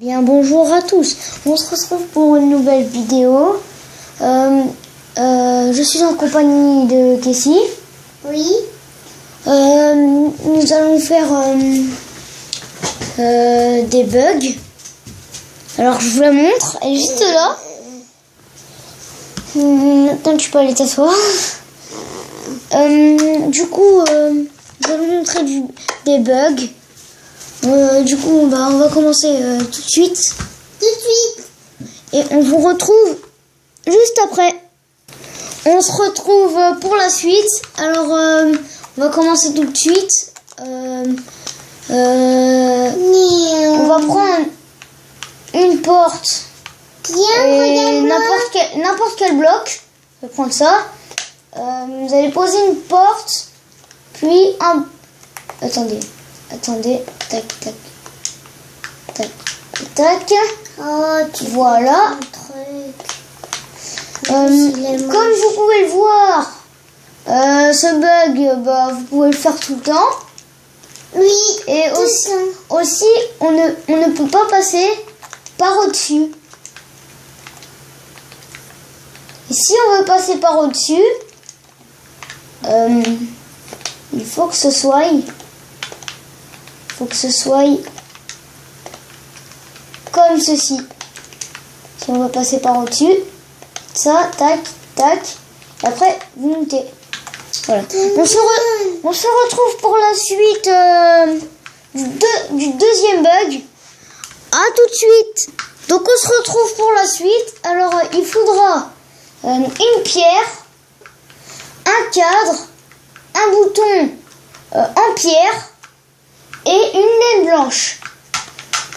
Bien, bonjour à tous. On se retrouve pour une nouvelle vidéo. Je suis en compagnie de Kessie. Oui. Nous allons faire des bugs. Alors je vous la montre. Elle est juste là. Maintenant tu peux aller t'asseoir. Du coup, je vais vous montrer des bugs. Du coup, on va commencer tout de suite. Et on vous retrouve juste après. On se retrouve pour la suite. Alors, on va commencer tout de suite. On va prendre une porte. Et n'importe quel bloc. Je vais prendre ça. Vous allez poser une porte. Puis un... Attendez. Tac, tac. Tac, tac. Oh, voilà. Comme vous pouvez le voir, ce bug, vous pouvez le faire tout le temps. Oui. Et aussi on ne peut pas passer par au-dessus. Et si on veut passer par au-dessus, il faut que ce soit comme ceci. Si on veut passer par au-dessus, ça, tac, tac, et après vous montez. Voilà. On se retrouve pour la suite du deuxième bug. À tout de suite. Donc on se retrouve pour la suite. Alors il faudra une pierre, un cadre, un bouton en pierre et une laine blanche.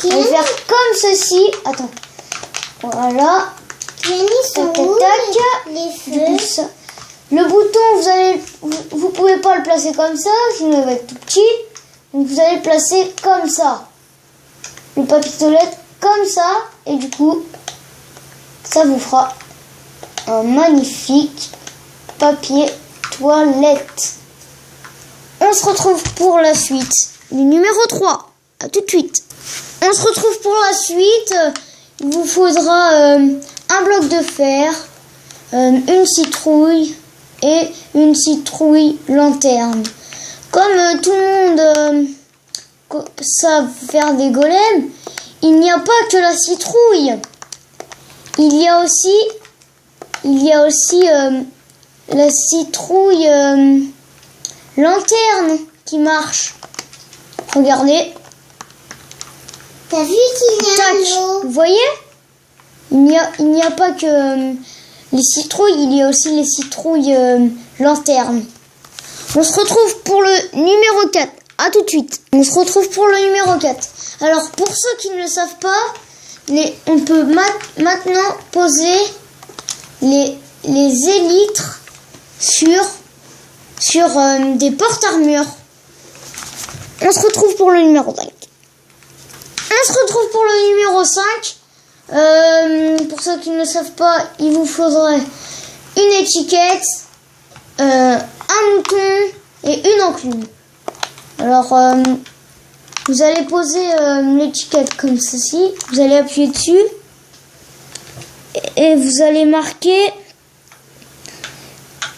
On va faire comme ceci. Attends. Voilà. Tac, tac. Les feux. Le bouton, vous pouvez pas le placer comme ça, sinon il va être tout petit. Donc vous allez le placer comme ça. Le papier toilette comme ça. Et du coup, ça vous fera un magnifique papier toilette. On se retrouve pour la suite. Le numéro 3. À tout de suite. On se retrouve pour la suite. Il vous faudra un bloc de fer, une citrouille et une citrouille lanterne. Comme tout le monde sait faire des golems, il n'y a pas que la citrouille. Il y a aussi la citrouille lanterne qui marche. Regardez. T'as vu qu'il y a Tac. l'eau? Vous voyez? Il n'y a pas que les citrouilles, il y a aussi les citrouilles lanternes. On se retrouve pour le numéro 4. À tout de suite. On se retrouve pour le numéro 4. Alors, pour ceux qui ne le savent pas, on peut maintenant poser les élytres sur des porte-armures. On se retrouve pour le numéro 5. On se retrouve pour le numéro 5. Pour ceux qui ne le savent pas, il vous faudrait une étiquette, un mouton et une enclume. Alors, vous allez poser l'étiquette comme ceci. Vous allez appuyer dessus et vous allez marquer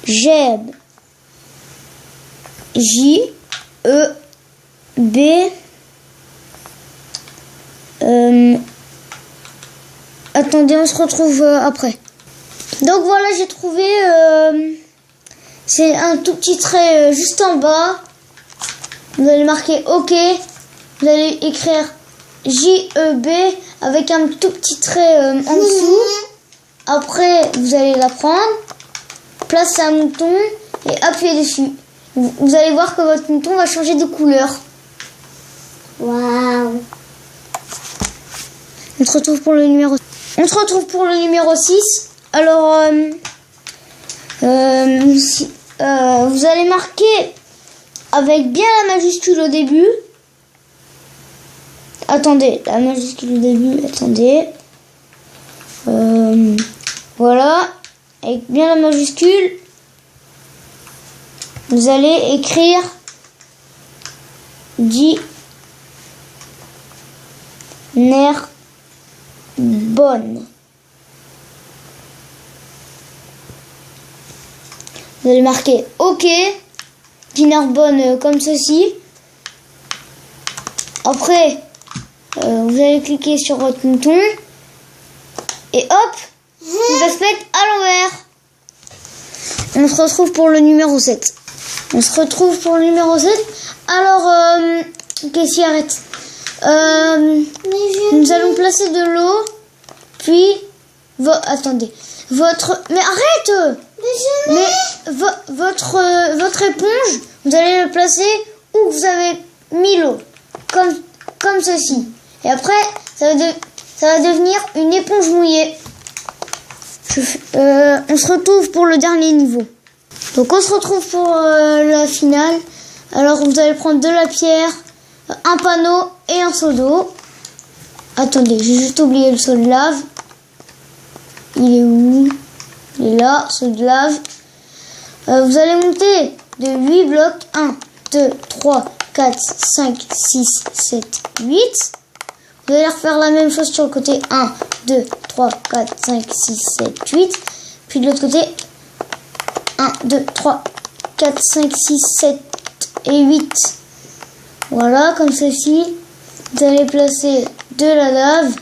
JEB. J-E-B. Attendez, on se retrouve après. Donc voilà, j'ai trouvé. C'est un tout petit trait juste en bas. Vous allez marquer OK. Vous allez écrire JEB avec un tout petit trait en dessous. Après, vous allez la prendre, placer un mouton et appuyer dessus. Vous allez voir que votre mouton va changer de couleur. Waouh. On se retrouve pour le numéro 6. Alors, vous allez marquer avec bien la majuscule au début. Attendez, la majuscule au début, attendez. Voilà, avec bien la majuscule. Vous allez écrire Ner bonne. Vous allez marquer OK, dinner bonne comme ceci. Après, vous allez cliquer sur votre mouton et hop, il va se mettre à l'envers. On se retrouve pour le numéro 7. Alors, qu'est-ce qui arrête? Nous allons placer de l'eau, puis... attendez. Mais arrête! Votre éponge, vous allez le placer où vous avez mis l'eau. Comme ceci. Et après, ça va devenir une éponge mouillée. On se retrouve pour le dernier niveau. Donc on se retrouve pour la finale. Alors vous allez prendre de la pierre, un panneau et un seau d'eau. Attendez, j'ai juste oublié le seau de lave. Il est où? Il est là, seau de lave. Vous allez monter de 8 blocs. 1, 2, 3, 4, 5, 6, 7, 8. Vous allez refaire la même chose sur le côté. 1, 2, 3, 4, 5, 6, 7, 8. Puis de l'autre côté, 1, 2, 3, 4, 5, 6, 7 et 8. Voilà, comme ceci. Vous allez placer de la lave.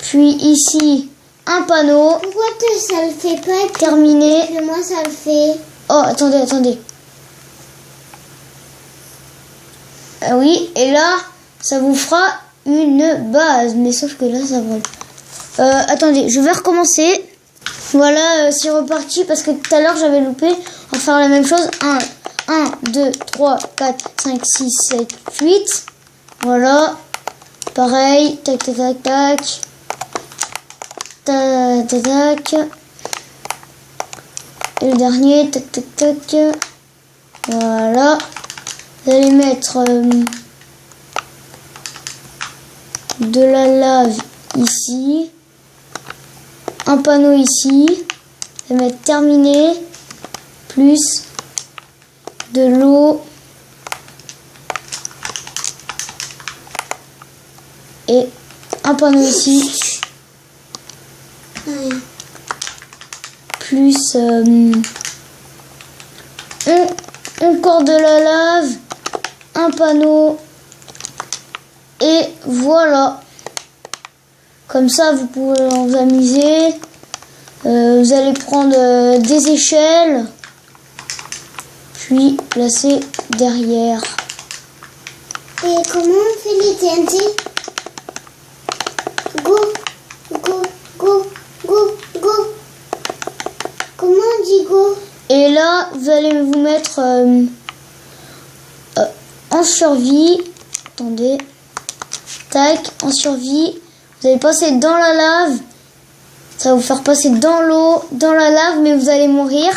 Puis ici, un panneau. Pourquoi ça le fait pas? Terminé. Moi, ça le fait. Oh, attendez. Ah oui, et là, ça vous fera une base. Mais sauf que là, ça vole. Attendez, je vais recommencer. Voilà, c'est reparti parce que tout à l'heure, j'avais loupé. On va faire la même chose. 1, 2, 3, 4, 5, 6, 7, 8. Voilà. Pareil. Tac. Tac. Et le dernier. Tac. Voilà. Vous allez mettre de la lave ici. Un panneau ici. Vous allez mettre terminé. Plus de l'eau. Et un panneau ici. Plus encore de la lave. Un panneau. Et voilà. Comme ça, vous pouvez vous amuser. Vous allez prendre des échelles. Puis placer derrière. Et comment on fait les TNT? Go. Comment on dit go? Et là, vous allez vous mettre en survie. Attendez. Tac, en survie. Vous allez passer dans la lave. Ça va vous faire passer dans l'eau, dans la lave, mais vous allez mourir.